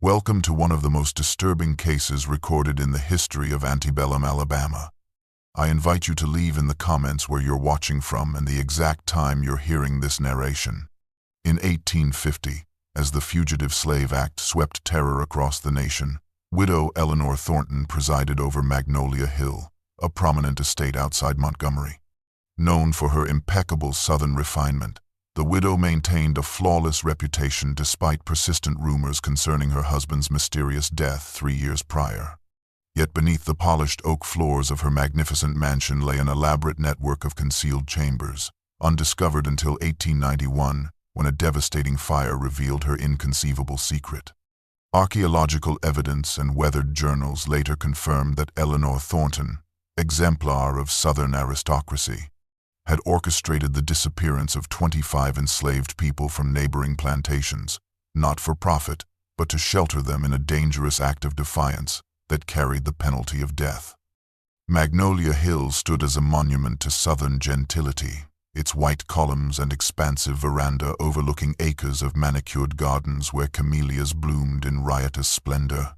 Welcome to one of the most disturbing cases recorded in the history of antebellum Alabama. I invite you to leave in the comments where you're watching from and the exact time you're hearing this narration. In 1850, as the Fugitive Slave Act swept terror across the nation, widow Eleanor Thornton presided over Magnolia Hill, a prominent estate outside Montgomery. Known for her impeccable Southern refinement, the widow maintained a flawless reputation despite persistent rumors concerning her husband's mysterious death 3 years prior. Yet beneath the polished oak floors of her magnificent mansion lay an elaborate network of concealed chambers, undiscovered until 1891, when a devastating fire revealed her inconceivable secret. Archaeological evidence and weathered journals later confirmed that Eleanor Thornton, exemplar of Southern aristocracy, had orchestrated the disappearance of 25 enslaved people from neighboring plantations, not for profit, but to shelter them in a dangerous act of defiance that carried the penalty of death. Magnolia Hill stood as a monument to Southern gentility, its white columns and expansive veranda overlooking acres of manicured gardens where camellias bloomed in riotous splendor.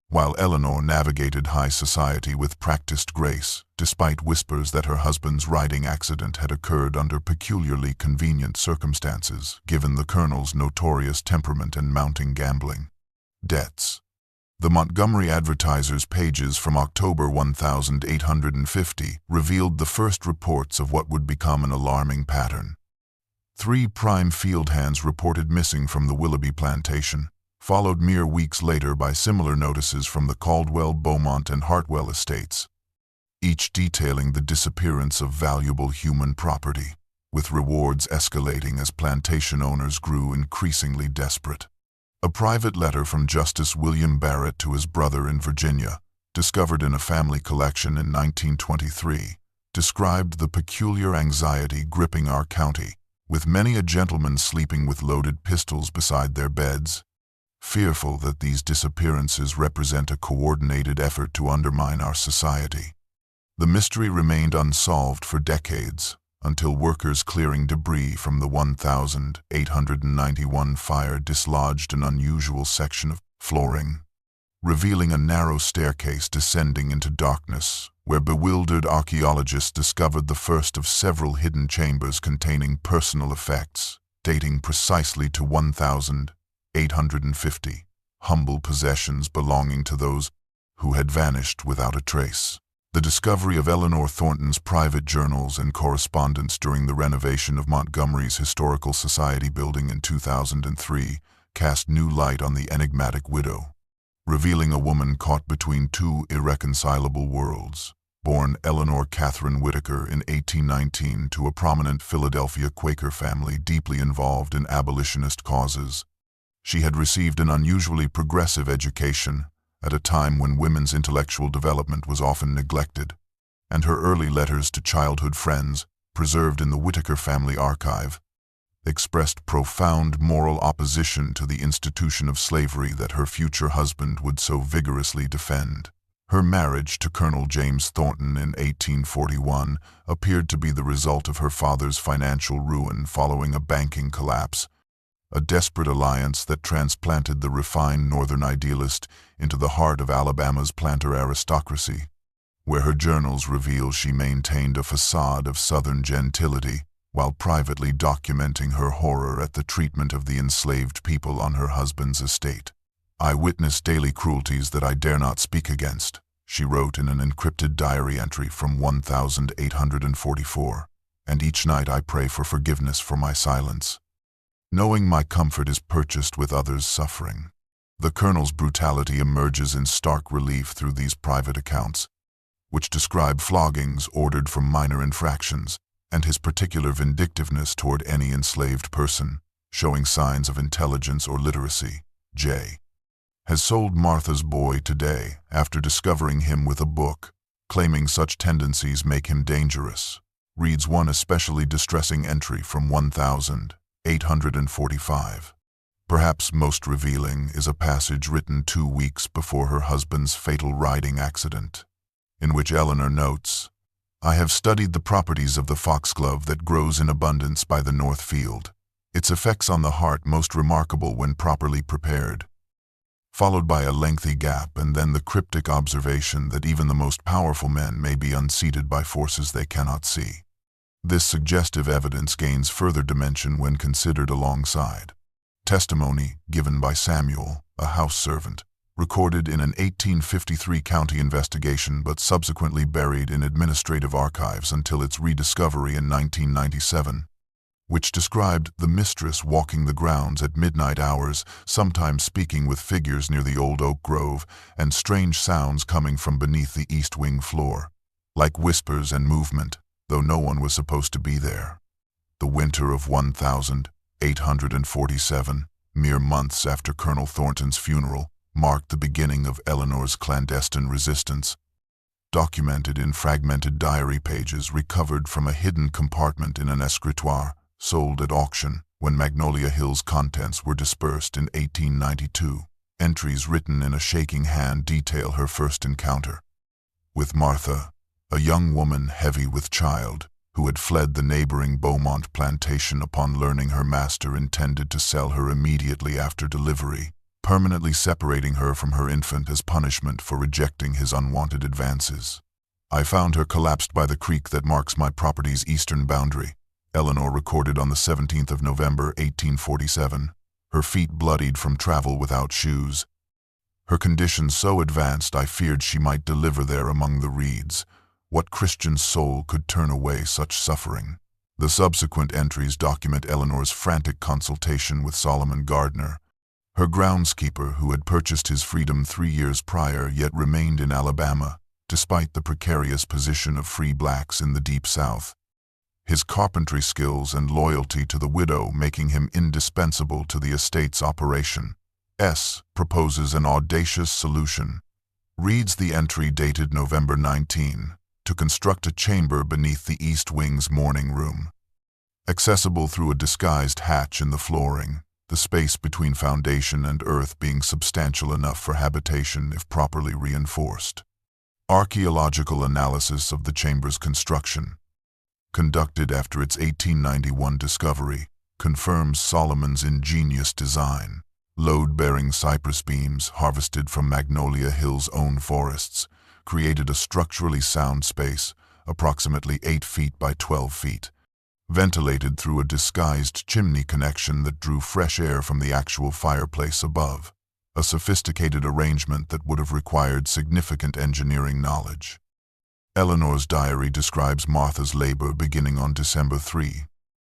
While Eleanor navigated high society with practiced grace, despite whispers that her husband's riding accident had occurred under peculiarly convenient circumstances, given the colonel's notorious temperament and mounting gambling debts. The Montgomery Advertiser's pages from October 1850 revealed the first reports of what would become an alarming pattern. 3 prime field hands reported missing from the Willoughby plantation, followed mere weeks later by similar notices from the Caldwell, Beaumont, and Hartwell estates, each detailing the disappearance of valuable human property, with rewards escalating as plantation owners grew increasingly desperate. A private letter from Justice William Barrett to his brother in Virginia, discovered in a family collection in 1923, described the peculiar anxiety gripping our county, with many a gentleman sleeping with loaded pistols beside their beds, fearful that these disappearances represent a coordinated effort to undermine our society. The mystery remained unsolved for decades, until workers clearing debris from the 1891 fire dislodged an unusual section of flooring, revealing a narrow staircase descending into darkness, where bewildered archaeologists discovered the first of several hidden chambers containing personal effects, dating precisely to 1850, humble possessions belonging to those who had vanished without a trace. The discovery of Eleanor Thornton's private journals and correspondence during the renovation of Montgomery's Historical Society building in 2003 cast new light on the enigmatic widow, revealing a woman caught between 2 irreconcilable worlds. Born Eleanor Catherine Whitaker in 1819 to a prominent Philadelphia Quaker family deeply involved in abolitionist causes, she had received an unusually progressive education at a time when women's intellectual development was often neglected, and her early letters to childhood friends, preserved in the Whitaker family archive, expressed profound moral opposition to the institution of slavery that her future husband would so vigorously defend. Her marriage to Colonel James Thornton in 1841 appeared to be the result of her father's financial ruin following a banking collapse, a desperate alliance that transplanted the refined Northern idealist into the heart of Alabama's planter aristocracy, where her journals reveal she maintained a facade of Southern gentility while privately documenting her horror at the treatment of the enslaved people on her husband's estate. "I witness daily cruelties that I dare not speak against," she wrote in an encrypted diary entry from 1844, "and each night I pray for forgiveness for my silence, knowing my comfort is purchased with others' suffering." The colonel's brutality emerges in stark relief through these private accounts, which describe floggings ordered for minor infractions, and his particular vindictiveness toward any enslaved person, showing signs of intelligence or literacy. J. has sold Martha's boy today after discovering him with a book, claiming such tendencies make him dangerous, reads one especially distressing entry from 1845. Perhaps most revealing is a passage written 2 weeks before her husband's fatal riding accident, in which Eleanor notes, "I have studied the properties of the foxglove that grows in abundance by the north field, its effects on the heart most remarkable when properly prepared. followed by a lengthy gap and then the cryptic observation that even the most powerful men may be unseated by forces they cannot see. This suggestive evidence gains further dimension when considered alongside testimony given by Samuel, a house servant, recorded in an 1853 county investigation but subsequently buried in administrative archives until its rediscovery in 1997, which described the mistress walking the grounds at midnight hours, sometimes speaking with figures near the old oak grove, and strange sounds coming from beneath the east wing floor, like whispers and movement, though no one was supposed to be there. The winter of 1847, mere months after Colonel Thornton's funeral, marked the beginning of Eleanor's clandestine resistance, documented in fragmented diary pages recovered from a hidden compartment in an escritoire, sold at auction when Magnolia Hill's contents were dispersed in 1892. Entries written in a shaking hand detail her first encounter with Martha, a young woman heavy with child, who had fled the neighboring Beaumont plantation upon learning her master intended to sell her immediately after delivery, permanently separating her from her infant as punishment for rejecting his unwanted advances. I found her collapsed by the creek that marks my property's eastern boundary, Eleanor recorded on the 17th of November, 1847, her feet bloodied from travel without shoes. Her condition so advanced I feared she might deliver there among the reeds. What Christian soul could turn away such suffering? The subsequent entries document Eleanor's frantic consultation with Solomon Gardner, her groundskeeper who had purchased his freedom 3 years prior yet remained in Alabama, despite the precarious position of free blacks in the Deep South. His carpentry skills and loyalty to the widow making him indispensable to the estate's operation. S. proposes an audacious solution. Reads the entry dated November 19, to construct a chamber beneath the east wing's morning room. Accessible through a disguised hatch in the flooring, the space between foundation and earth being substantial enough for habitation if properly reinforced. Archaeological analysis of the chamber's construction, conducted after its 1891 discovery, confirms Solomon's ingenious design. Load-bearing cypress beams harvested from Magnolia Hill's own forests created a structurally sound space, approximately 8 feet by 12 feet, ventilated through a disguised chimney connection that drew fresh air from the actual fireplace above, a sophisticated arrangement that would have required significant engineering knowledge. Eleanor's diary describes Martha's labor beginning on December 3,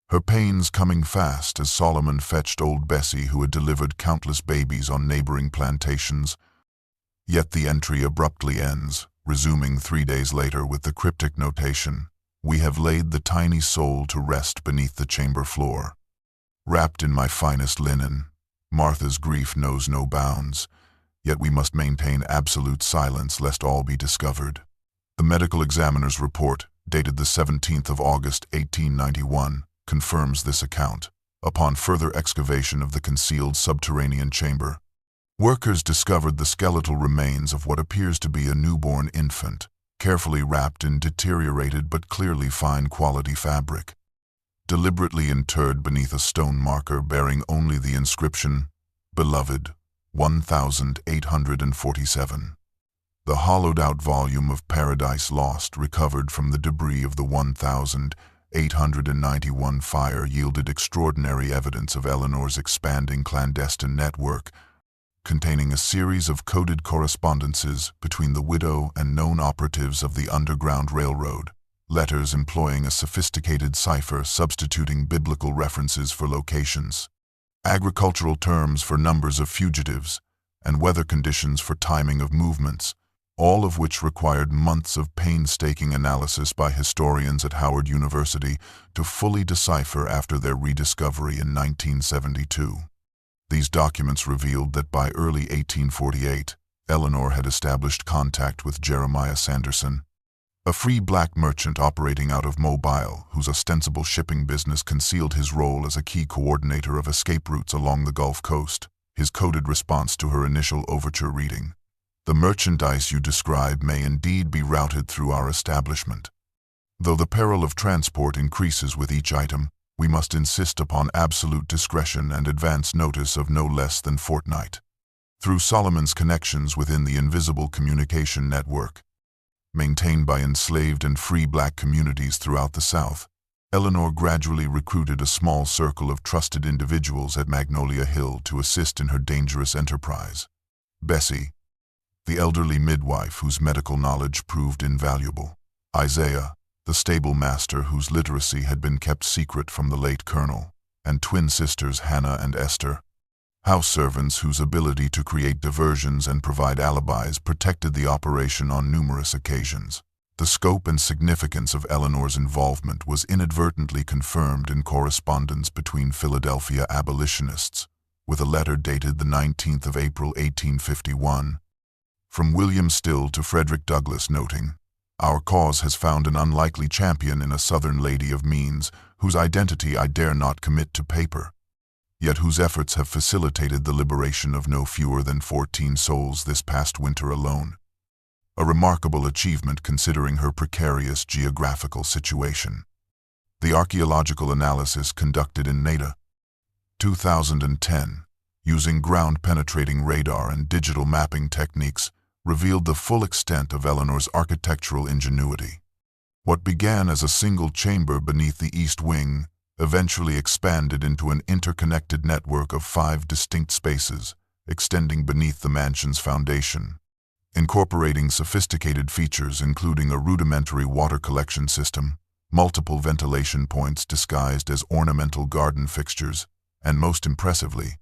her pains coming fast as Solomon fetched old Bessie who had delivered countless babies on neighboring plantations. Yet the entry abruptly ends, resuming 3 days later with the cryptic notation, "We have laid the tiny soul to rest beneath the chamber floor. Wrapped in my finest linen, Martha's grief knows no bounds, yet we must maintain absolute silence lest all be discovered." The medical examiner's report, dated the 17th of August, 1891, confirms this account. Upon further excavation of the concealed subterranean chamber, workers discovered the skeletal remains of what appears to be a newborn infant, carefully wrapped in deteriorated but clearly fine-quality fabric, deliberately interred beneath a stone marker bearing only the inscription, "Beloved, 1847. The hollowed-out volume of Paradise Lost recovered from the debris of the 1891 fire yielded extraordinary evidence of Eleanor's expanding clandestine network, containing a series of coded correspondences between the widow and known operatives of the Underground Railroad, letters employing a sophisticated cipher substituting biblical references for locations, agricultural terms for numbers of fugitives, and weather conditions for timing of movements, all of which required months of painstaking analysis by historians at Howard University to fully decipher after their rediscovery in 1972. These documents revealed that by early 1848, Eleanor had established contact with Jeremiah Sanderson, a free black merchant operating out of Mobile whose ostensible shipping business concealed his role as a key coordinator of escape routes along the Gulf Coast. His coded response to her initial overture reading, "The merchandise you describe may indeed be routed through our establishment. Though the peril of transport increases with each item, we must insist upon absolute discretion and advance notice of no less than fortnight." Through Solomon's connections within the invisible communication network, maintained by enslaved and free black communities throughout the South, Eleanor gradually recruited a small circle of trusted individuals at Magnolia Hill to assist in her dangerous enterprise. Bessie, the elderly midwife whose medical knowledge proved invaluable. Isaiah, the stable master whose literacy had been kept secret from the late colonel, and twin sisters Hannah and Esther, house servants whose ability to create diversions and provide alibis protected the operation on numerous occasions. The scope and significance of Eleanor's involvement was inadvertently confirmed in correspondence between Philadelphia abolitionists, with a letter dated the 19th of April 1851, from William Still to Frederick Douglass noting, "Our cause has found an unlikely champion in a Southern lady of means, whose identity I dare not commit to paper, yet whose efforts have facilitated the liberation of no fewer than 14 souls this past winter alone. A remarkable achievement considering her precarious geographical situation." The archaeological analysis conducted in NADA, 2010, using ground-penetrating radar and digital mapping techniques, revealed the full extent of Eleanor's architectural ingenuity. What began as a single chamber beneath the east wing eventually expanded into an interconnected network of 5 distinct spaces, extending beneath the mansion's foundation, incorporating sophisticated features including a rudimentary water collection system, multiple ventilation points disguised as ornamental garden fixtures, and most impressively,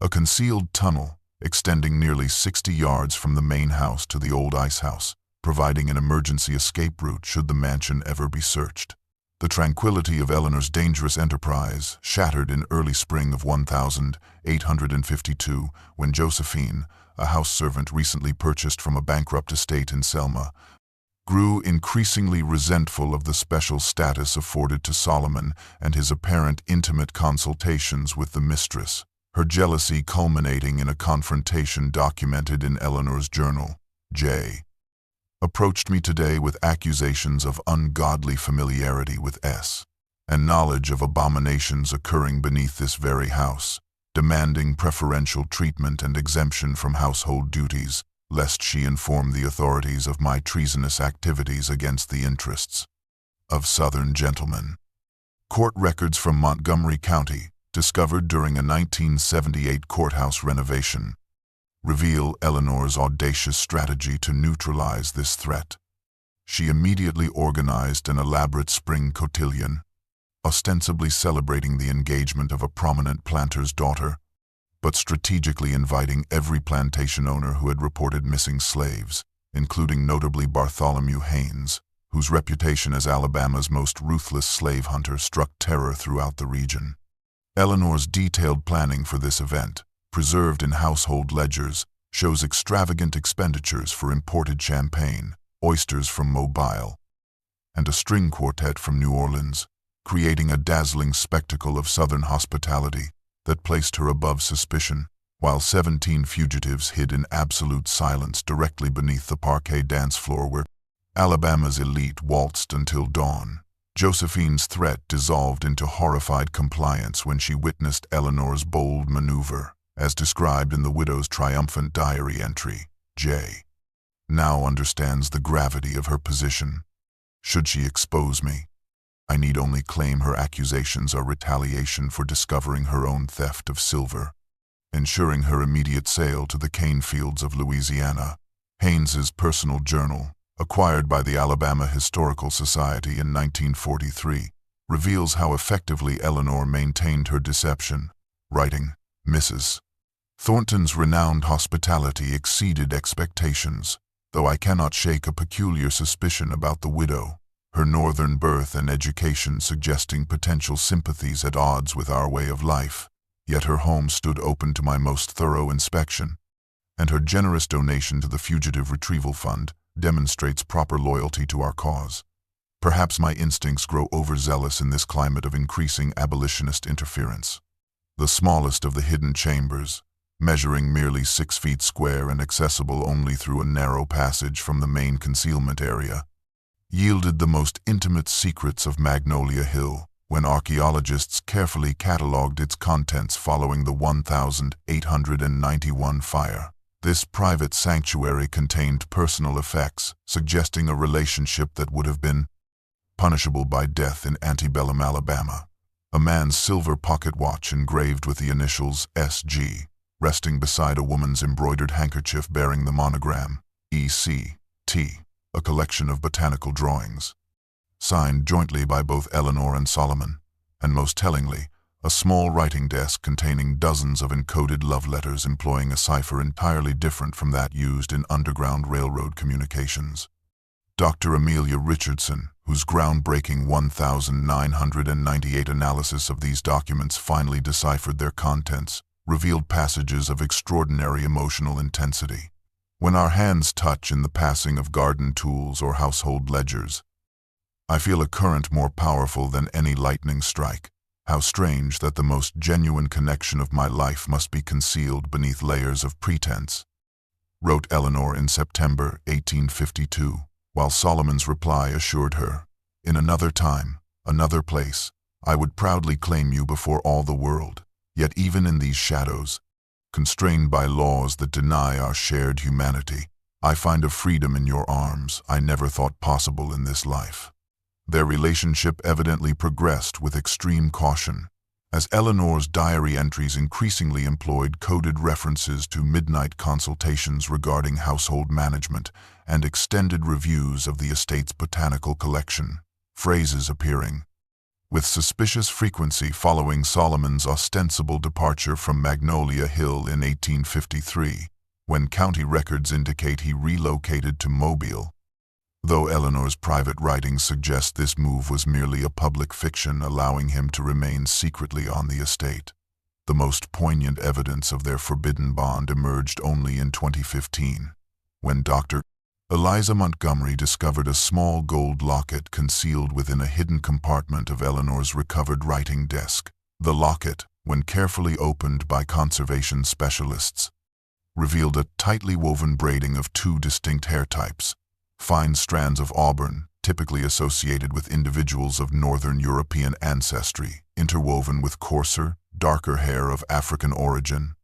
a concealed tunnel extending nearly 60 yards from the main house to the old ice house, providing an emergency escape route should the mansion ever be searched. The tranquility of Eleanor's dangerous enterprise shattered in early spring of 1852 when Josephine, a house servant recently purchased from a bankrupt estate in Selma, grew increasingly resentful of the special status afforded to Solomon and his apparent intimate consultations with the mistress, her jealousy culminating in a confrontation documented in Eleanor's journal. J. approached me today with accusations of ungodly familiarity with S. and knowledge of abominations occurring beneath this very house, demanding preferential treatment and exemption from household duties, lest she inform the authorities of my treasonous activities against the interests of Southern gentlemen. Court records from Montgomery County, discovered during a 1978 courthouse renovation, reveal Eleanor's audacious strategy to neutralize this threat. She immediately organized an elaborate spring cotillion, ostensibly celebrating the engagement of a prominent planter's daughter, but strategically inviting every plantation owner who had reported missing slaves, including notably Bartholomew Haynes, whose reputation as Alabama's most ruthless slave hunter struck terror throughout the region. Eleanor's detailed planning for this event, preserved in household ledgers, shows extravagant expenditures for imported champagne, oysters from Mobile, and a string quartet from New Orleans, creating a dazzling spectacle of Southern hospitality that placed her above suspicion, while 17 fugitives hid in absolute silence directly beneath the parquet dance floor where Alabama's elite waltzed until dawn. Josephine's threat dissolved into horrified compliance when she witnessed Eleanor's bold maneuver, as described in the widow's triumphant diary entry. J. now understands the gravity of her position. Should she expose me, I need only claim her accusations are retaliation for discovering her own theft of silver, ensuring her immediate sale to the cane fields of Louisiana. Haynes's personal journal, acquired by the Alabama Historical Society in 1943, reveals how effectively Eleanor maintained her deception, writing, "Mrs. Thornton's renowned hospitality exceeded expectations, though I cannot shake a peculiar suspicion about the widow, her northern birth and education suggesting potential sympathies at odds with our way of life, yet her home stood open to my most thorough inspection, and her generous donation to the Fugitive Retrieval Fund demonstrates proper loyalty to our cause. Perhaps my instincts grow overzealous in this climate of increasing abolitionist interference. The smallest of the hidden chambers, measuring merely 6 feet square and accessible only through a narrow passage from the main concealment area, yielded the most intimate secrets of Magnolia Hill when archaeologists carefully catalogued its contents following the 1891 fire. This private sanctuary contained personal effects, suggesting a relationship that would have been punishable by death in antebellum Alabama. A man's silver pocket watch engraved with the initials S.G., resting beside a woman's embroidered handkerchief bearing the monogram E.C.T., a collection of botanical drawings, signed jointly by both Eleanor and Solomon, and most tellingly, a small writing desk containing dozens of encoded love letters employing a cipher entirely different from that used in Underground Railroad communications. Dr. Amelia Richardson, whose groundbreaking 1998 analysis of these documents finally deciphered their contents, revealed passages of extraordinary emotional intensity. When our hands touch in the passing of garden tools or household ledgers, I feel a current more powerful than any lightning strike. How strange that the most genuine connection of my life must be concealed beneath layers of pretense, wrote Eleanor in September 1852, while Solomon's reply assured her, in another time, another place, I would proudly claim you before all the world. Yet even in these shadows, constrained by laws that deny our shared humanity, I find a freedom in your arms I never thought possible in this life. Their relationship evidently progressed with extreme caution, as Eleanor's diary entries increasingly employed coded references to midnight consultations regarding household management and extended reviews of the estate's botanical collection, phrases appearing with suspicious frequency following Solomon's ostensible departure from Magnolia Hill in 1853, when county records indicate he relocated to Mobile. Though Eleanor's private writings suggest this move was merely a public fiction allowing him to remain secretly on the estate, the most poignant evidence of their forbidden bond emerged only in 2015, when Dr. Eliza Montgomery discovered a small gold locket concealed within a hidden compartment of Eleanor's recovered writing desk. The locket, when carefully opened by conservation specialists, revealed a tightly woven braiding of two distinct hair types, fine strands of auburn, typically associated with individuals of Northern European ancestry, interwoven with coarser, darker hair of African origin,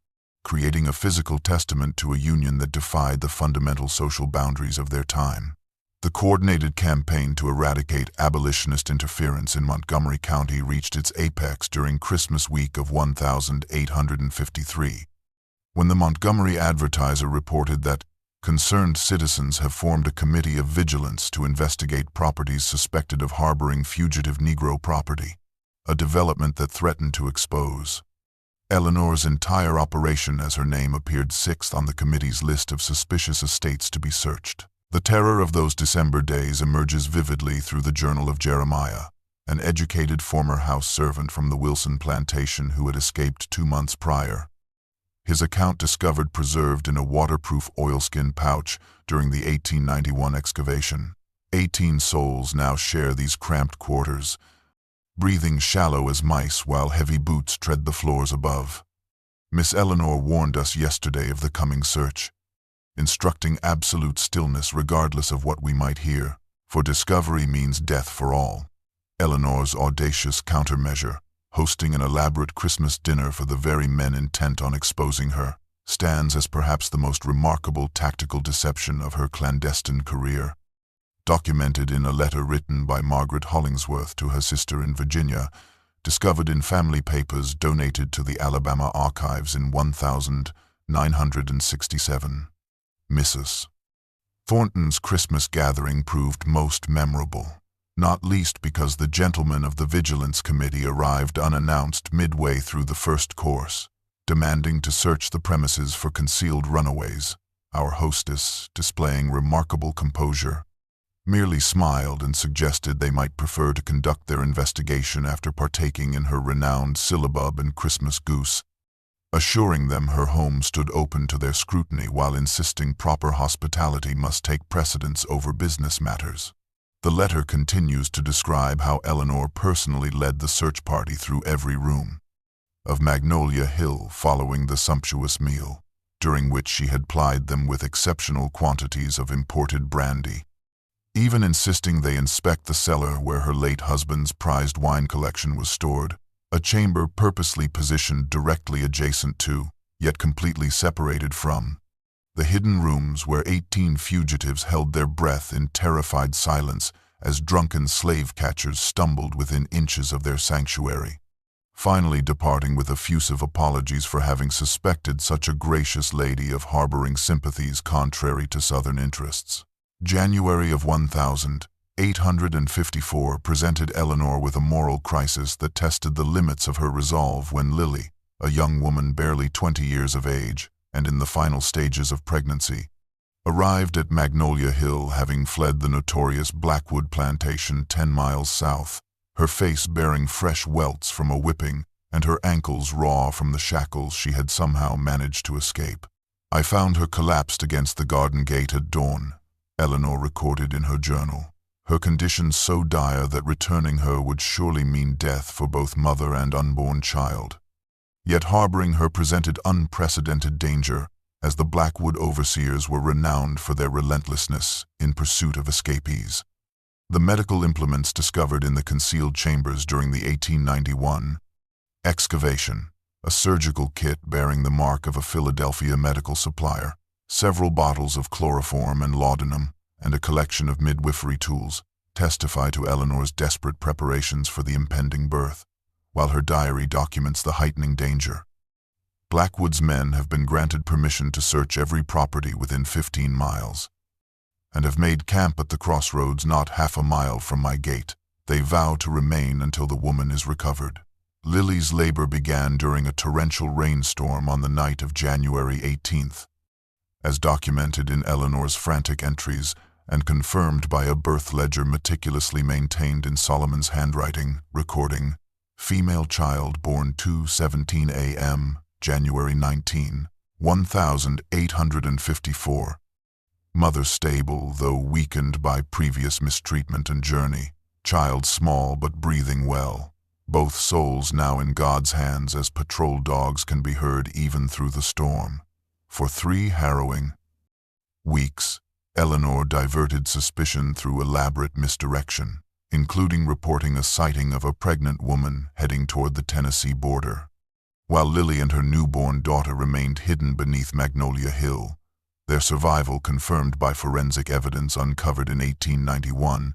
creating a physical testament to a union that defied the fundamental social boundaries of their time. The coordinated campaign to eradicate abolitionist interference in Montgomery County reached its apex during Christmas week of 1853, when the Montgomery Advertiser reported that concerned citizens have formed a committee of vigilance to investigate properties suspected of harboring fugitive Negro property, a development that threatened to expose Eleanor's entire operation, as her name appeared sixth on the committee's list of suspicious estates to be searched. The terror of those December days emerges vividly through the Journal of Jeremiah, an educated former house servant from the Wilson plantation who had escaped 2 months prior. His account discovered preserved in a waterproof oilskin pouch during the 1891 excavation. 18 souls now share these cramped quarters, breathing shallow as mice while heavy boots tread the floors above. Miss Eleanor warned us yesterday of the coming search, instructing absolute stillness regardless of what we might hear, for discovery means death for all. Eleanor's audacious countermeasure, hosting an elaborate Christmas dinner for the very men intent on exposing her, stands as perhaps the most remarkable tactical deception of her clandestine career. Documented in a letter written by Margaret Hollingsworth to her sister in Virginia, discovered in family papers donated to the Alabama archives in 1967. Mrs. Thornton's Christmas gathering proved most memorable, not least because the gentlemen of the Vigilance Committee arrived unannounced midway through the first course, demanding to search the premises for concealed runaways. Our hostess, displaying remarkable composure, merely smiled and suggested they might prefer to conduct their investigation after partaking in her renowned syllabub and Christmas goose, assuring them her home stood open to their scrutiny while insisting proper hospitality must take precedence over business matters. The letter continues to describe how Eleanor personally led the search party through every room of Magnolia Hill following the sumptuous meal, during which she had plied them with exceptional quantities of imported brandy, even insisting they inspect the cellar where her late husband's prized wine collection was stored, a chamber purposely positioned directly adjacent to, yet completely separated from, The hidden rooms where 18 fugitives held their breath in terrified silence as drunken slave catchers stumbled within inches of their sanctuary, finally departing with effusive apologies for having suspected such a gracious lady of harboring sympathies contrary to Southern interests. January of 1854 presented Eleanor with a moral crisis that tested the limits of her resolve when Lily, a young woman barely 20 years of age and in the final stages of pregnancy, arrived at Magnolia Hill having fled the notorious Blackwood plantation 10 miles south, her face bearing fresh welts from a whipping and her ankles raw from the shackles she had somehow managed to escape. "I found her collapsed against the garden gate at dawn," Eleanor recorded in her journal, her condition so dire that returning her would surely mean death for both mother and unborn child. Yet harboring her presented unprecedented danger, as the Blackwood overseers were renowned for their relentlessness in pursuit of escapees. The medical implements discovered in the concealed chambers during the 1891 excavation, a surgical kit bearing the mark of a Philadelphia medical supplier, several bottles of chloroform and laudanum, and a collection of midwifery tools, testify to Eleanor's desperate preparations for the impending birth, while her diary documents the heightening danger. Blackwood's men have been granted permission to search every property within 15 miles, and have made camp at the crossroads not half a mile from my gate. They vow to remain until the woman is recovered. Lily's labor began during a torrential rainstorm on the night of January 18th, as documented in Eleanor's frantic entries and confirmed by a birth ledger meticulously maintained in Solomon's handwriting, recording, "Female child born 2:17 a.m., January 19, 1854. Mother stable, though weakened by previous mistreatment and journey. Child small but breathing well. Both souls now in God's hands, as patrol dogs can be heard even through the storm." For 3 harrowing weeks, Eleanor diverted suspicion through elaborate misdirection, including reporting a sighting of a pregnant woman heading toward the Tennessee border. While Lily and her newborn daughter remained hidden beneath Magnolia Hill, their survival confirmed by forensic evidence uncovered in 1891,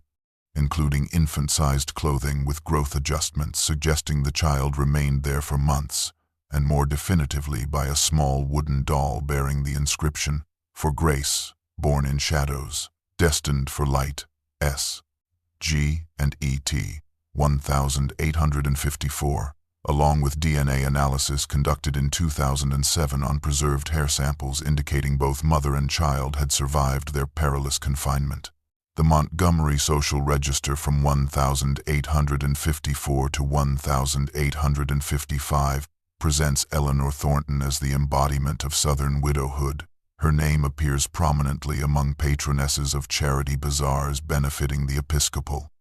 including infant-sized clothing with growth adjustments suggesting the child remained there for months, and more definitively by a small wooden doll bearing the inscription, "For Grace, born in shadows, destined for light, S. G. and E.T. 1854, along with DNA analysis conducted in 2007 on preserved hair samples indicating both mother and child had survived their perilous confinement. The Montgomery Social Register from 1854 to 1855 presents Eleanor Thornton as the embodiment of Southern widowhood. Her name appears prominently among patronesses of charity bazaars benefiting the Episcopal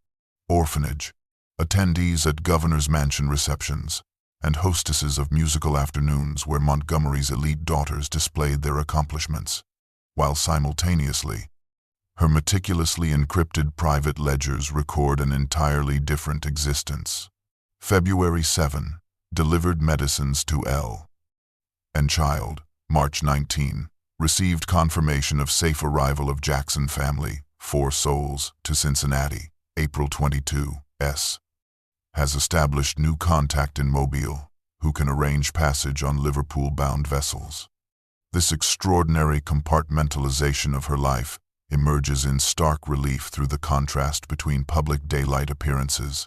orphanage, attendees at governor's mansion receptions, and hostesses of musical afternoons where Montgomery's elite daughters displayed their accomplishments, while simultaneously, her meticulously encrypted private ledgers record an entirely different existence. February 7, delivered medicines to L. and child. March 19, received confirmation of safe arrival of Jackson family, 4 souls, to Cincinnati. April 22, S. has established new contact in Mobile, who can arrange passage on Liverpool-bound vessels. This extraordinary compartmentalization of her life emerges in stark relief through the contrast between public daylight appearances,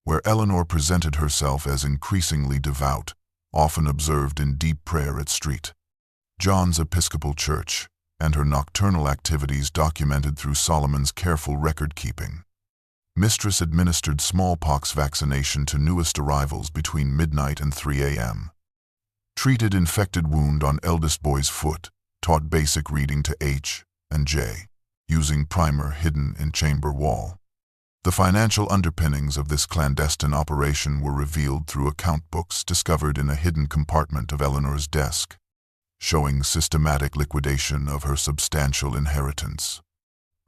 where Eleanor presented herself as increasingly devout, often observed in deep prayer at St. John's Episcopal Church, and her nocturnal activities documented through Solomon's careful record-keeping. Mistress administered smallpox vaccination to newest arrivals between midnight and 3 a.m. Treated infected wound on eldest boy's foot, taught basic reading to H and J, using primer hidden in chamber wall. The financial underpinnings of this clandestine operation were revealed through account books discovered in a hidden compartment of Eleanor's desk, showing systematic liquidation of her substantial inheritance.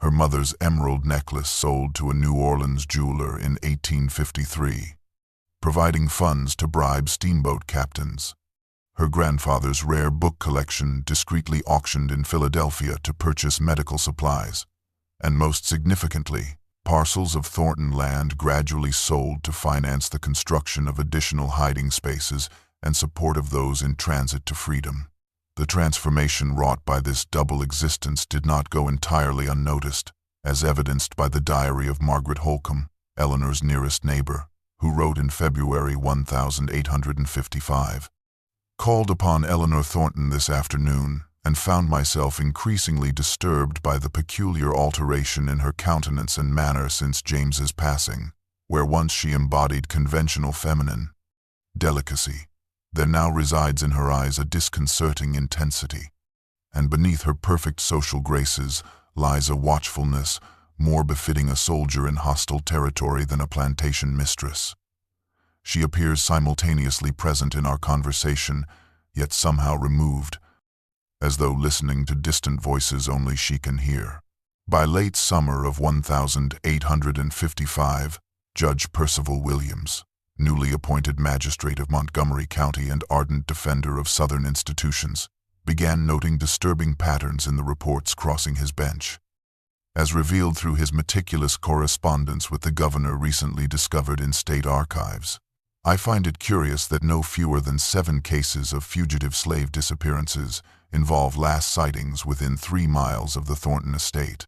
Her mother's emerald necklace sold to a New Orleans jeweler in 1853, providing funds to bribe steamboat captains. her grandfather's rare book collection discreetly auctioned in Philadelphia to purchase medical supplies, and most significantly, parcels of Thornton land gradually sold to finance the construction of additional hiding spaces and support of those in transit to freedom. The transformation wrought by this double existence did not go entirely unnoticed, as evidenced by the diary of Margaret Holcomb, Eleanor's nearest neighbor, who wrote in February 1855, "Called upon Eleanor Thornton this afternoon, and found myself increasingly disturbed by the peculiar alteration in her countenance and manner since James's passing, where once she embodied conventional feminine delicacy. There now resides in her eyes a disconcerting intensity, and beneath her perfect social graces lies a watchfulness more befitting a soldier in hostile territory than a plantation mistress. She appears simultaneously present in our conversation, yet somehow removed, as though listening to distant voices only she can hear." By late summer of 1855, Judge Percival Williams, newly appointed magistrate of Montgomery County and ardent defender of Southern institutions, began noting disturbing patterns in the reports crossing his bench. As revealed through his meticulous correspondence with the governor recently discovered in state archives, I find it curious that no fewer than 7 cases of fugitive slave disappearances involve last sightings within 3 miles of the Thornton estate,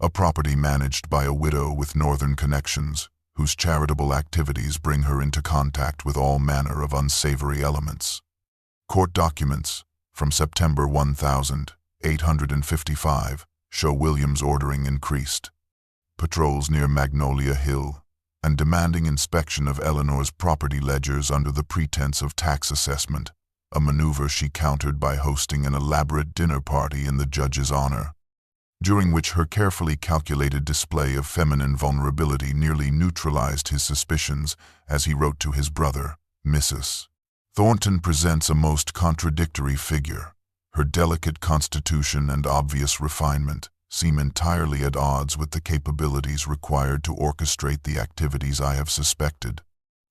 a property managed by a widow with northern connections, whose charitable activities bring her into contact with all manner of unsavory elements. Court documents from September 1855 show Williams ordering increased patrols near Magnolia Hill and demanding inspection of Eleanor's property ledgers under the pretense of tax assessment, a maneuver she countered by hosting an elaborate dinner party in the judge's honor, during which her carefully calculated display of feminine vulnerability nearly neutralized his suspicions, as he wrote to his brother, Mrs. Thornton presents a most contradictory figure. Her delicate constitution and obvious refinement seem entirely at odds with the capabilities required to orchestrate the activities I have suspected.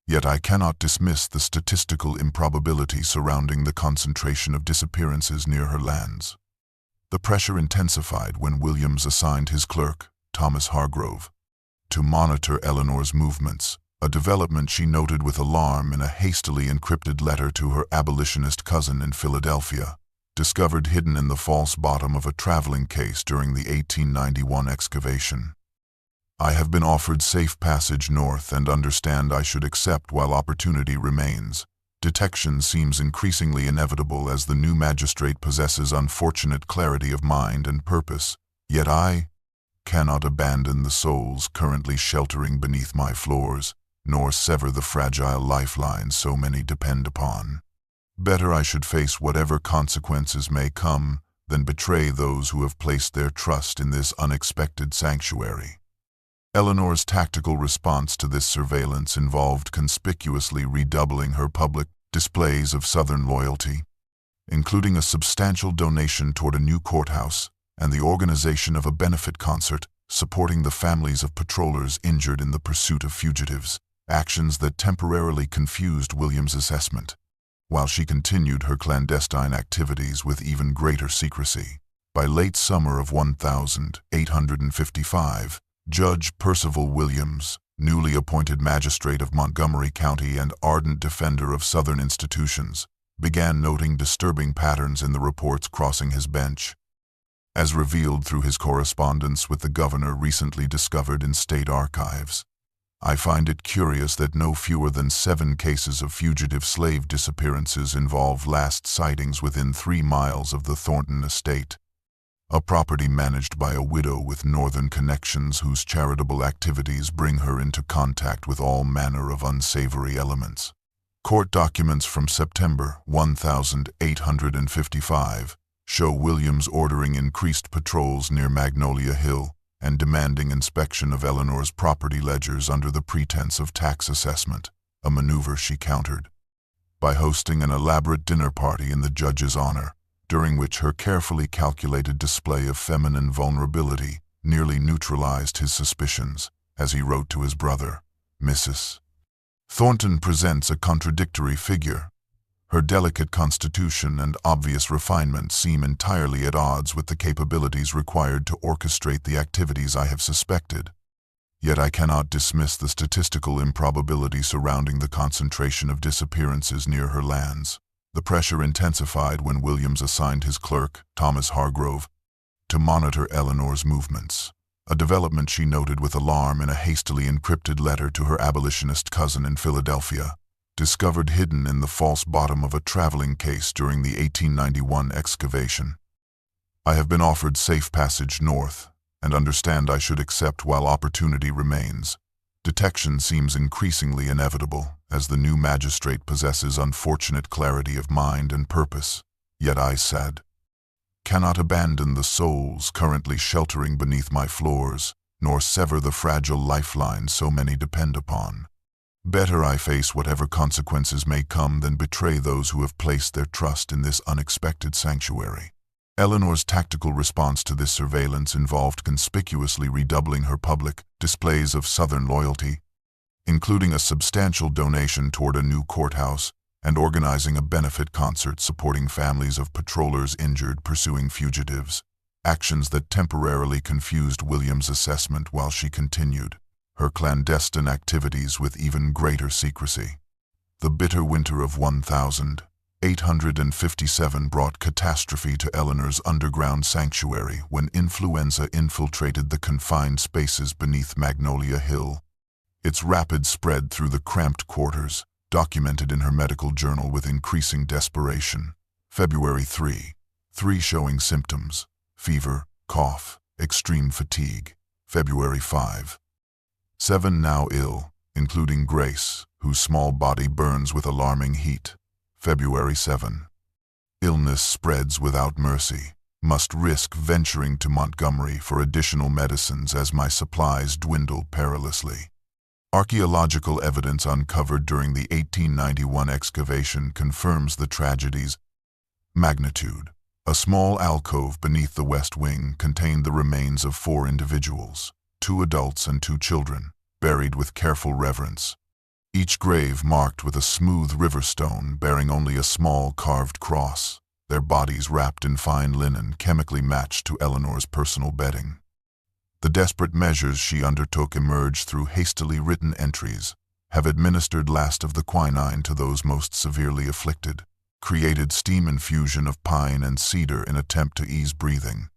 Yet I cannot dismiss the statistical improbability surrounding the concentration of disappearances near her lands. The pressure intensified when Williams assigned his clerk, Thomas Hargrove, to monitor Eleanor's movements, a development she noted with alarm in a hastily encrypted letter to her abolitionist cousin in Philadelphia, discovered hidden in the false bottom of a traveling case during the 1891 excavation. "I have been offered safe passage north and understand I should accept while opportunity remains. Detection seems increasingly inevitable as the new magistrate possesses unfortunate clarity of mind and purpose, yet I cannot abandon the souls currently sheltering beneath my floors, nor sever the fragile lifelines so many depend upon. Better I should face whatever consequences may come than betray those who have placed their trust in this unexpected sanctuary." Eleanor's tactical response to this surveillance involved conspicuously redoubling her public displays of Southern loyalty, including a substantial donation toward a new courthouse and the organization of a benefit concert supporting the families of patrollers injured in the pursuit of fugitives, actions that temporarily confused Williams' assessment, while she continued her clandestine activities with even greater secrecy. By late summer of 1855, Judge Percival Williams, newly appointed magistrate of Montgomery County and ardent defender of Southern institutions, began noting disturbing patterns in the reports crossing his bench. As revealed through his correspondence with the governor recently discovered in state archives, I find it curious that no fewer than 7 cases of fugitive slave disappearances involve last sightings within 3 miles of the Thornton estate, a property managed by a widow with northern connections whose charitable activities bring her into contact with all manner of unsavory elements. Court documents from September 1855 show Williams ordering increased patrols near Magnolia Hill and demanding inspection of Eleanor's property ledgers under the pretense of tax assessment, a maneuver she countered by hosting an elaborate dinner party in the judge's honor, during which her carefully calculated display of feminine vulnerability nearly neutralized his suspicions, as he wrote to his brother, Mrs. Thornton presents a contradictory figure. Her delicate constitution and obvious refinement seem entirely at odds with the capabilities required to orchestrate the activities I have suspected. Yet I cannot dismiss the statistical improbability surrounding the concentration of disappearances near her lands. The pressure intensified when Williams assigned his clerk, Thomas Hargrove, to monitor Eleanor's movements, a development she noted with alarm in a hastily encrypted letter to her abolitionist cousin in Philadelphia, discovered hidden in the false bottom of a traveling case during the 1891 excavation. I have been offered safe passage north, and understand I should accept while opportunity remains. Detection seems increasingly inevitable, as the new magistrate possesses unfortunate clarity of mind and purpose. Yet I said, cannot abandon the souls currently sheltering beneath my floors, nor sever the fragile lifeline so many depend upon. Better I face whatever consequences may come than betray those who have placed their trust in this unexpected sanctuary. Eleanor's tactical response to this surveillance involved conspicuously redoubling her public displays of Southern loyalty, including a substantial donation toward a new courthouse and organizing a benefit concert supporting families of patrollers injured pursuing fugitives, actions that temporarily confused Williams' assessment while she continued her clandestine activities with even greater secrecy. The bitter winter of 1857 brought catastrophe to Eleanor's underground sanctuary when influenza infiltrated the confined spaces beneath Magnolia Hill. Its rapid spread through the cramped quarters, documented in her medical journal with increasing desperation. February 3 showing symptoms: fever, cough, extreme fatigue. February 5. 7 now ill, including Grace, whose small body burns with alarming heat. February 7. Illness spreads without mercy. Must risk venturing to Montgomery for additional medicines as my supplies dwindle perilously. Archaeological evidence uncovered during the 1891 excavation confirms the tragedy's magnitude. A small alcove beneath the west wing contained the remains of 4 individuals, 2 adults and 2 children, buried with careful reverence. Each grave marked with a smooth river stone bearing only a small carved cross, their bodies wrapped in fine linen chemically matched to Eleanor's personal bedding. The desperate measures she undertook emerged through hastily written entries, have administered last of the quinine to those most severely afflicted, created steam infusion of pine and cedar in attempt to ease breathing.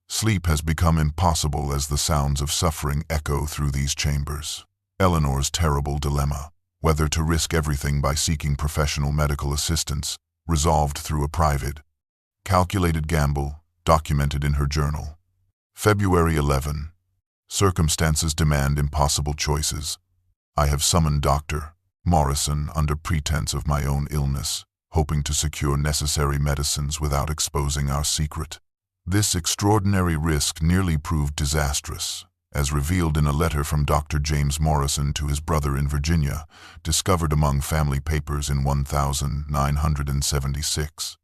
Sleep has become impossible as the sounds of suffering echo through these chambers. Eleanor's terrible dilemma, whether to risk everything by seeking professional medical assistance, resolved through a private, calculated gamble, documented in her journal. February 11. Circumstances demand impossible choices. I have summoned Dr. Morrison under pretense of my own illness, hoping to secure necessary medicines without exposing our secret. This extraordinary risk nearly proved disastrous, as revealed in a letter from Dr. James Morrison to his brother in Virginia, discovered among family papers in 1976.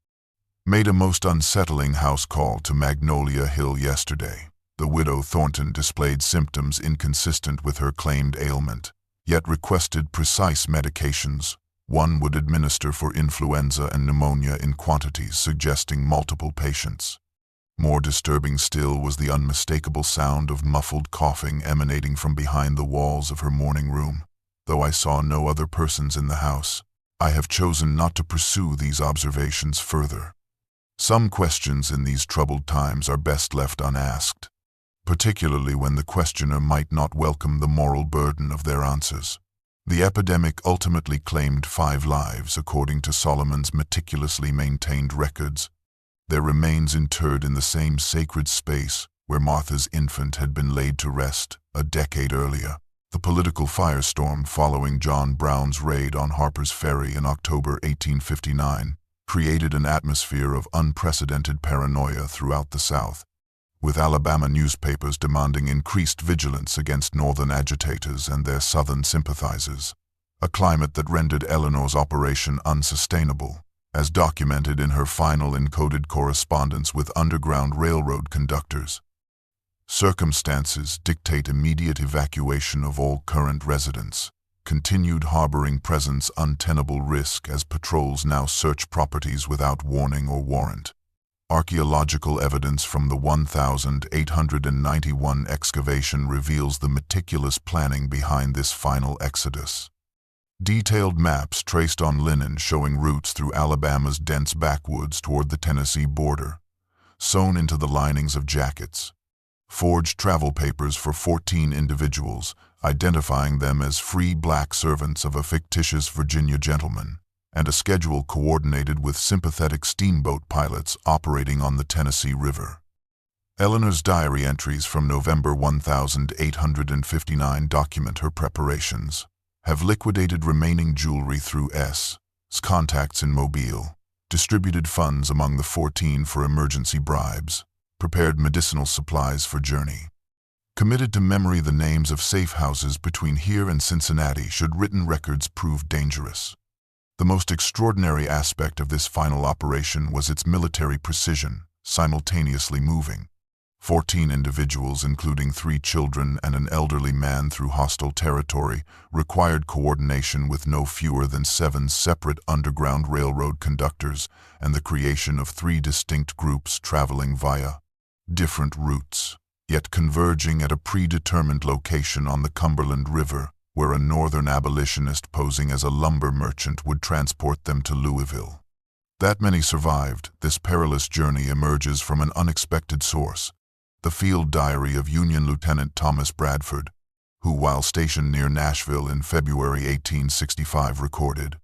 Made a most unsettling house call to Magnolia Hill yesterday. The widow Thornton displayed symptoms inconsistent with her claimed ailment, yet requested precise medications. One would administer for influenza and pneumonia in quantities suggesting multiple patients. More disturbing still was the unmistakable sound of muffled coughing emanating from behind the walls of her morning room. Though I saw no other persons in the house, I have chosen not to pursue these observations further. Some questions in these troubled times are best left unasked, particularly when the questioner might not welcome the moral burden of their answers. The epidemic ultimately claimed 5 lives according to Solomon's meticulously maintained records, their remains interred in the same sacred space where Martha's infant had been laid to rest a decade earlier. The political firestorm following John Brown's raid on Harper's Ferry in October 1859 created an atmosphere of unprecedented paranoia throughout the South, with Alabama newspapers demanding increased vigilance against Northern agitators and their Southern sympathizers, a climate that rendered Eleanor's operation unsustainable, as documented in her final encoded correspondence with Underground Railroad conductors. Circumstances dictate immediate evacuation of all current residents. continued harboring presence untenable risk as patrols now search properties without warning or warrant. Archaeological evidence from the 1891 excavation reveals the meticulous planning behind this final exodus. Detailed maps traced on linen showing routes through Alabama's dense backwoods toward the Tennessee border, sewn into the linings of jackets. Forged travel papers for 14 individuals, identifying them as free black servants of a fictitious Virginia gentleman, and a schedule coordinated with sympathetic steamboat pilots operating on the Tennessee River. Eleanor's diary entries from November 1859 document her preparations. Have liquidated remaining jewelry through S.'s contacts in Mobile, distributed funds among the 14 for emergency bribes, prepared medicinal supplies for journey. Committed to memory the names of safe houses between here and Cincinnati should written records prove dangerous. The most extraordinary aspect of this final operation was its military precision, simultaneously moving 14 individuals, including 3 children and an elderly man through hostile territory, required coordination with no fewer than 7 separate Underground Railroad conductors and the creation of 3 distinct groups traveling via different routes, yet converging at a predetermined location on the Cumberland River, where a northern abolitionist posing as a lumber merchant would transport them to Louisville. That many survived, this perilous journey emerges from an unexpected source, the field diary of Union Lieutenant Thomas Bradford, who, while stationed near Nashville in February 1865, recorded,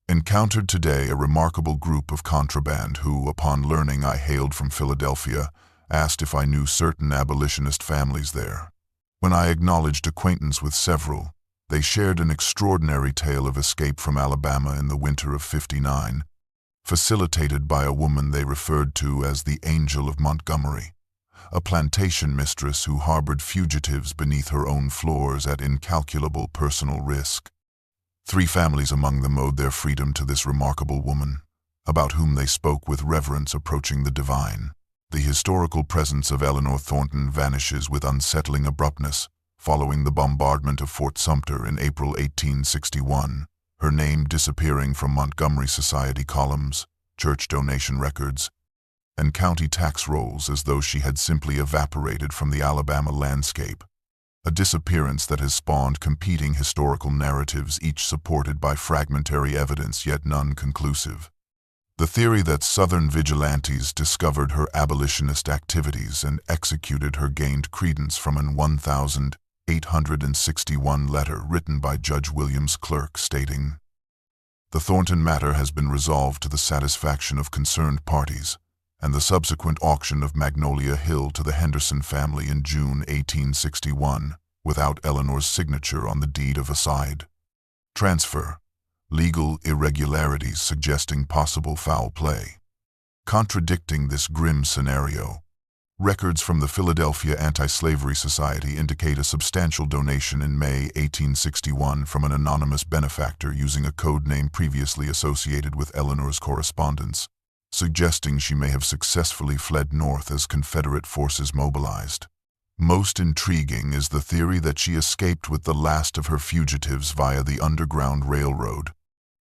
"Encountered today a remarkable group of contraband who, upon learning I hailed from Philadelphia, asked if I knew certain abolitionist families there. When I acknowledged acquaintance with several, they shared an extraordinary tale of escape from Alabama in the winter of '59, facilitated by a woman they referred to as the Angel of Montgomery, a plantation mistress who harbored fugitives beneath her own floors at incalculable personal risk. 3 families among them owed their freedom to this remarkable woman, about whom they spoke with reverence approaching the divine. The historical presence of Eleanor Thornton vanishes with unsettling abruptness following the bombardment of Fort Sumter in April 1861, her name disappearing from Montgomery Society columns, church donation records, and county tax rolls as though she had simply evaporated from the Alabama landscape, a disappearance that has spawned competing historical narratives, each supported by fragmentary evidence yet none conclusive. The theory that Southern vigilantes discovered her abolitionist activities and executed her gained credence from an 1861 letter written by Judge Williams' clerk stating, "The Thornton matter has been resolved to the satisfaction of concerned parties, and the subsequent auction of Magnolia Hill to the Henderson family in June 1861, without Eleanor's signature on the deed of assigned transfer. Legal irregularities suggesting possible foul play." Contradicting this grim scenario, records from the Philadelphia Anti-Slavery Society indicate a substantial donation in May 1861 from an anonymous benefactor using a code name previously associated with Eleanor's correspondence, suggesting she may have successfully fled north as Confederate forces mobilized. Most intriguing is the theory that she escaped with the last of her fugitives via the Underground Railroad,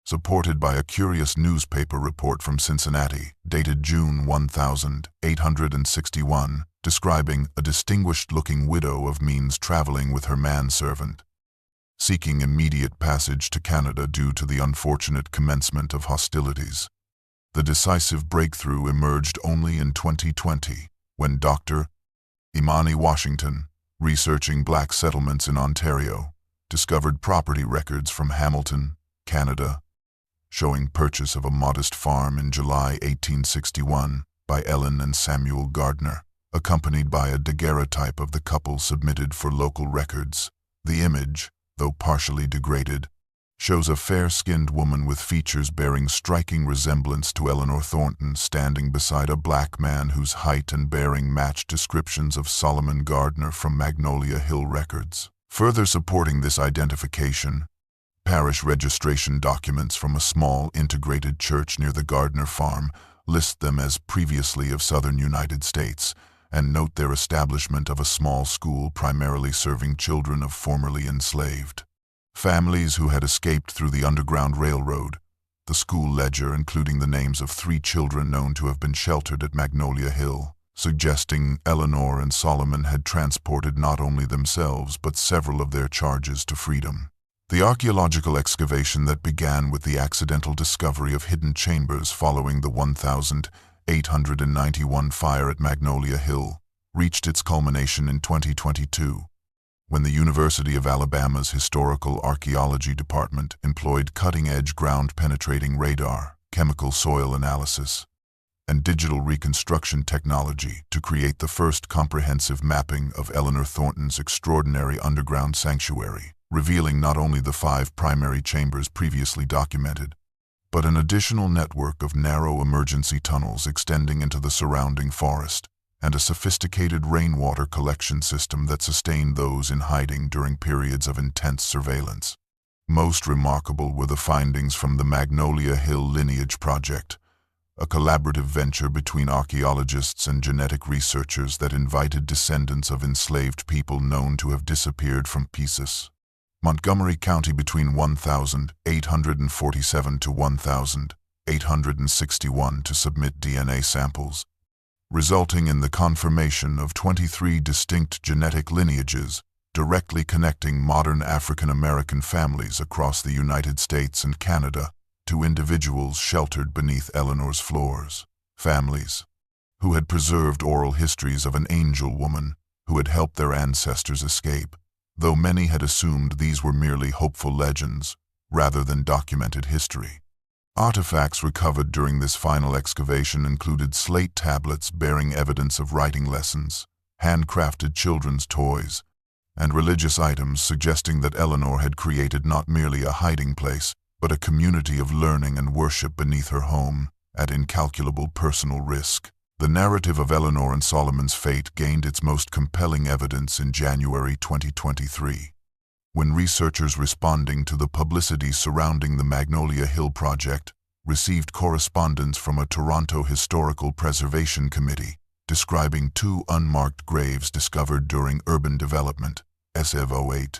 supported by a curious newspaper report from Cincinnati, dated June 1861, describing a distinguished-looking widow of means traveling with her manservant, seeking immediate passage to Canada due to the unfortunate commencement of hostilities. The decisive breakthrough emerged only in 2020, when Dr. Imani Washington, researching black settlements in Ontario, discovered property records from Hamilton, Canada, showing purchase of a modest farm in July 1861 by Ellen and Samuel Gardner, accompanied by a daguerreotype of the couple submitted for local records. The image, though partially degraded, shows a fair-skinned woman with features bearing striking resemblance to Eleanor Thornton standing beside a black man whose height and bearing matched descriptions of Solomon Gardner from Magnolia Hill records. Further supporting this identification, parish registration documents from a small integrated church near the Gardner farm list them as previously of southern United States and note their establishment of a small school primarily serving children of formerly enslaved Families who had escaped through the Underground Railroad, the school ledger including the names of 3 children known to have been sheltered at Magnolia Hill, suggesting Eleanor and Solomon had transported not only themselves but several of their charges to freedom. The archaeological excavation that began with the accidental discovery of hidden chambers following the 1891 fire at Magnolia Hill reached its culmination in 2022, when the University of Alabama's Historical Archaeology Department employed cutting-edge ground-penetrating radar, chemical soil analysis, and digital reconstruction technology to create the first comprehensive mapping of Eleanor Thornton's extraordinary underground sanctuary, revealing not only the 5 primary chambers previously documented, but an additional network of narrow emergency tunnels extending into the surrounding forest, and a sophisticated rainwater collection system that sustained those in hiding during periods of intense surveillance. Most remarkable were the findings from the Magnolia Hill Lineage Project, a collaborative venture between archaeologists and genetic researchers that invited descendants of enslaved people known to have disappeared from Pisas, Montgomery County between 1847 to 1861 to submit DNA samples, resulting in the confirmation of 23 distinct genetic lineages directly connecting modern African American families across the United States and Canada to individuals sheltered beneath Eleanor's floors. Families who had preserved oral histories of an angel woman who had helped their ancestors escape, though many had assumed these were merely hopeful legends rather than documented history. Artifacts recovered during this final excavation included slate tablets bearing evidence of writing lessons, handcrafted children's toys, and religious items suggesting that Eleanor had created not merely a hiding place, but a community of learning and worship beneath her home, at incalculable personal risk. The narrative of Eleanor and Solomon's fate gained its most compelling evidence in January 2023. When researchers responding to the publicity surrounding the Magnolia Hill Project received correspondence from a Toronto Historical Preservation Committee describing 2 unmarked graves discovered during urban development, SF08.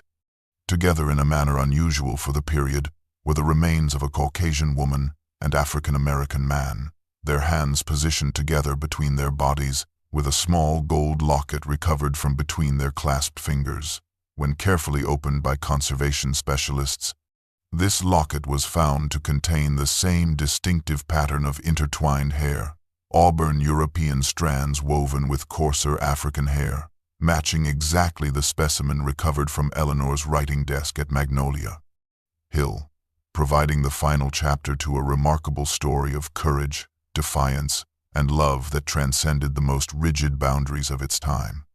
Together in a manner unusual for the period were the remains of a Caucasian woman and African American man, their hands positioned together between their bodies with a small gold locket recovered from between their clasped fingers. When carefully opened by conservation specialists, this locket was found to contain the same distinctive pattern of intertwined hair, auburn European strands woven with coarser African hair, matching exactly the specimen recovered from Eleanor's writing desk at Magnolia Hill, providing the final chapter to a remarkable story of courage, defiance, and love that transcended the most rigid boundaries of its time.